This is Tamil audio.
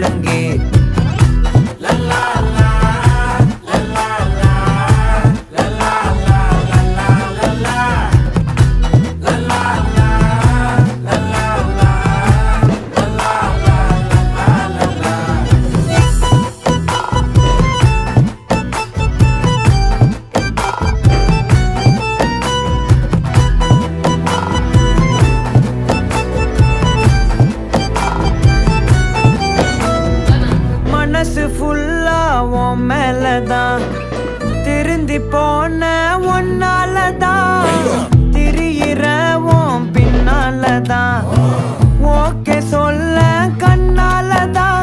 ஒழுங்கே மனசு ஃபுல்லா உன் மேலதான் திருந்தி போன ஒன்னாலதான் திரியிற உன் பின்னாலதான் ஓகே சொல்ல கண்ணாலதான்